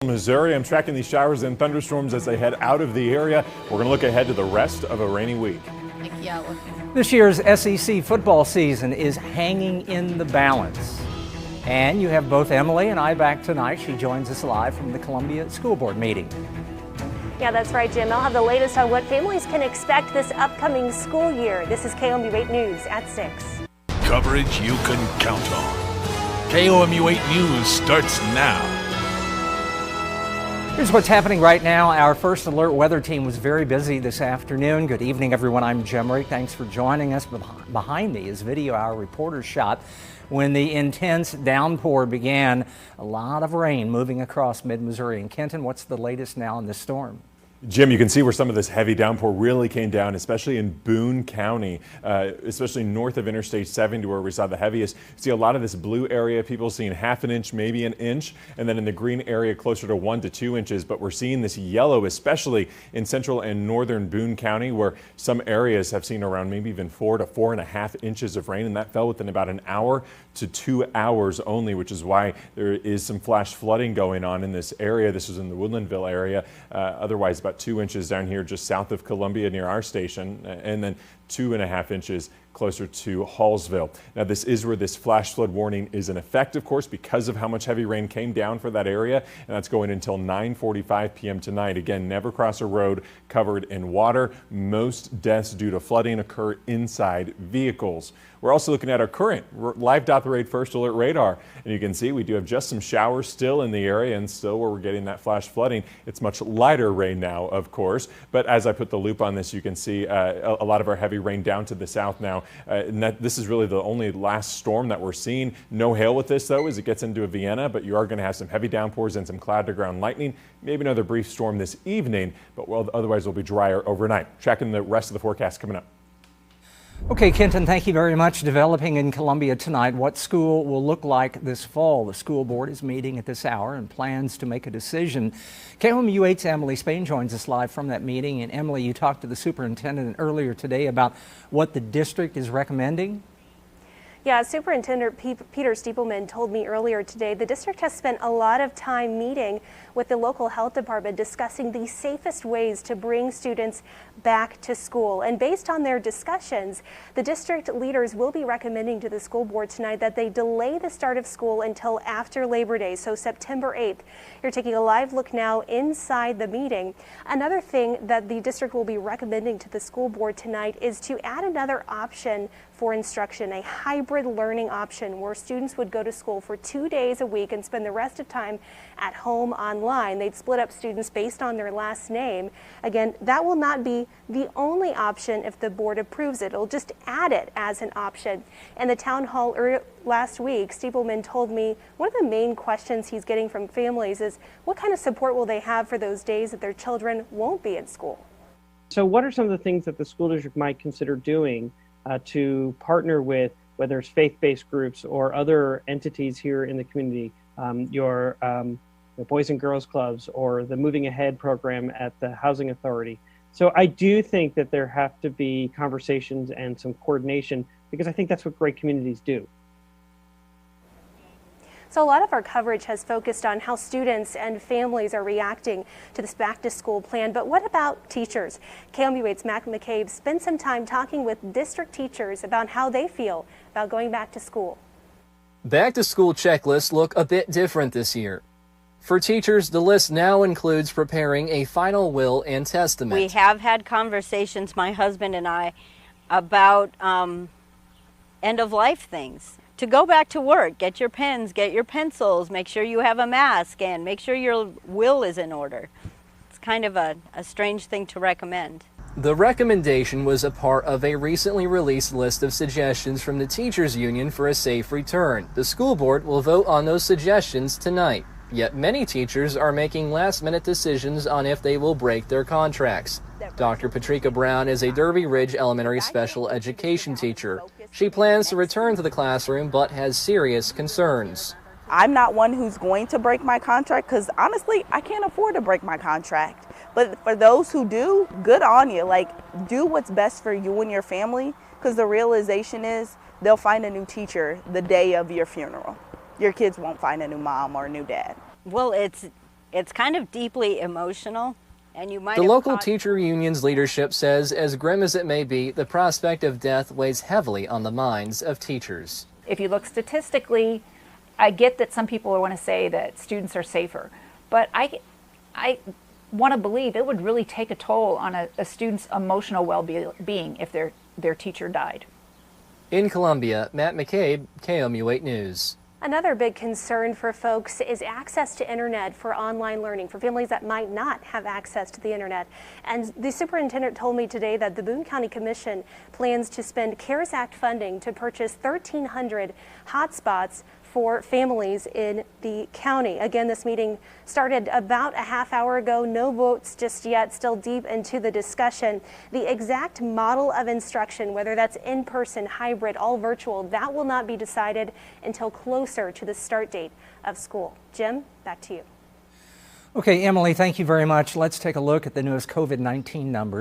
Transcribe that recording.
Missouri. I'm tracking these showers and thunderstorms as they head out of the area. We're going to look ahead to the rest of a rainy week. This year's SEC football season is hanging in the balance. And you have both Emily and I back tonight. She joins us live from the Columbia School Board meeting. Yeah, that's right, Jim. I'll have the latest on what families can expect this upcoming school year. This is KOMU 8 News at 6. Coverage you can count on. KOMU 8 News starts now. Here's what's happening right now. Our First Alert weather team was very busy this afternoon. Good evening, everyone. I'm Jim Rick. Thanks for joining us. Behind me is video our reporter shot when the intense downpour began. A lot of rain moving across mid-Missouri. And Kenton, what's the latest now in this storm? Jim, you can see where some of this heavy downpour really came down, especially in Boone County, especially north of Interstate 70 where we saw the heaviest. You see a lot of this blue area, people seeing half an inch, maybe an inch, and then in the green area closer to 1 to 2 inches. But we're seeing this yellow, especially in central and northern Boone County, where some areas have seen around maybe even 4 to 4.5 inches of rain, and that fell within about an hour to 2 hours only, which is why there is some flash flooding going on in this area. This was in the Woodlandville area. Otherwise, about 2 inches down here just south of Columbia near our station, and then 2.5 inches closer to Hallsville. Now, this is where this flash flood warning is in effect, of course, because of how much heavy rain came down for that area, and that's going until 9:45 p.m. tonight. Again, never cross a road covered in water. Most deaths due to flooding occur inside vehicles. We're also looking at our current live.the-rate First Alert radar, and you can see we do have just some showers still in the area, and still where we're getting that flash flooding. It's much lighter rain now, of course, but as I put the loop on this, you can see a lot of our heavy rain down to the south now. And this is really the only last storm that we're seeing. No hail with this, though, as it gets into Vienna, but you are going to have some heavy downpours and some cloud-to-ground lightning. Maybe another brief storm this evening, but otherwise it'll be drier overnight. Tracking the rest of the forecast coming up. Okay, Kenton, thank you very much. Developing in Columbia tonight, what school will look like this fall. The school board is meeting at this hour and plans to make a decision. KOMU 8's Emily Spain joins us live from that meeting. And Emily, you talked to the superintendent earlier today about what the district is recommending. Yeah, Superintendent Peter Stiepelman told me earlier today the district has spent a lot of time meeting with the local health department discussing the safest ways to bring students back to school. And based on their discussions, the district leaders will be recommending to the school board tonight that they delay the start of school until after Labor Day, so September 8th. You're taking a live look now inside the meeting. Another thing that the district will be recommending to the school board tonight is to add another option for instruction, a hybrid learning option where students would go to school for 2 days a week and spend the rest of time at home online. They'd split up students based on their last name. Again, that will not be the only option if the board approves it. It'll just add it as an option. In the town hall last week, Stiepelman told me one of the main questions he's getting from families is what kind of support will they have for those days that their children won't be at school? So what are some of the things that the school district might consider doing to partner with, whether it's faith-based groups or other entities here in the community, your Boys and Girls Clubs or the Moving Ahead program at the Housing Authority. So I do think that there have to be conversations and some coordination, because I think that's what great communities do. So a lot of our coverage has focused on how students and families are reacting to this back-to-school plan. But what about teachers? KOMU 8's Mac McCabe spent some time talking with district teachers about how they feel about going back to school. Back-to-school checklists look a bit different this year. For teachers, the list now includes preparing a final will and testament. We have had conversations, my husband and I, about end-of-life things. To go back to work, get your pens, get your pencils, make sure you have a mask, and make sure your will is in order. It's kind of a strange thing to recommend. The recommendation was a part of a recently released list of suggestions from the Teachers Union for a safe return. The school board will vote on those suggestions tonight. Yet many teachers are making last-minute decisions on if they will break their contracts. Dr. Patricia Brown is a Derby Ridge Elementary special education teacher. She plans to return to the classroom but has serious concerns. I'm not one who's going to break my contract because honestly, I can't afford to break my contract. But for those who do, good on you. Like, do what's best for you and your family, because the realization is they'll find a new teacher the day of your funeral. Your kids won't find a new mom or a new dad. Well, It's kind of deeply emotional, and you might The have local caught- teacher union's leadership says, as grim as it may be, the prospect of death weighs heavily on the minds of teachers. If you look statistically, I get that some people want to say that students are safer, but I want to believe it would really take a toll on a student's emotional well-being if their teacher died. In Columbia, Matt McCabe, KOMU 8 News. Another big concern for folks is access to internet for online learning for families that might not have access to the internet. And the superintendent told me today that the Boone County Commission plans to spend CARES Act funding to purchase 1,300 hotspots for families in the county. Again, this meeting started about a half hour ago. No votes just yet, still deep into the discussion. The exact model of instruction, whether that's in-person, hybrid, all virtual, that will not be decided until closer to the start date of school. Jim, back to you. Okay, Emily, thank you very much. Let's take a look at the newest COVID-19 numbers.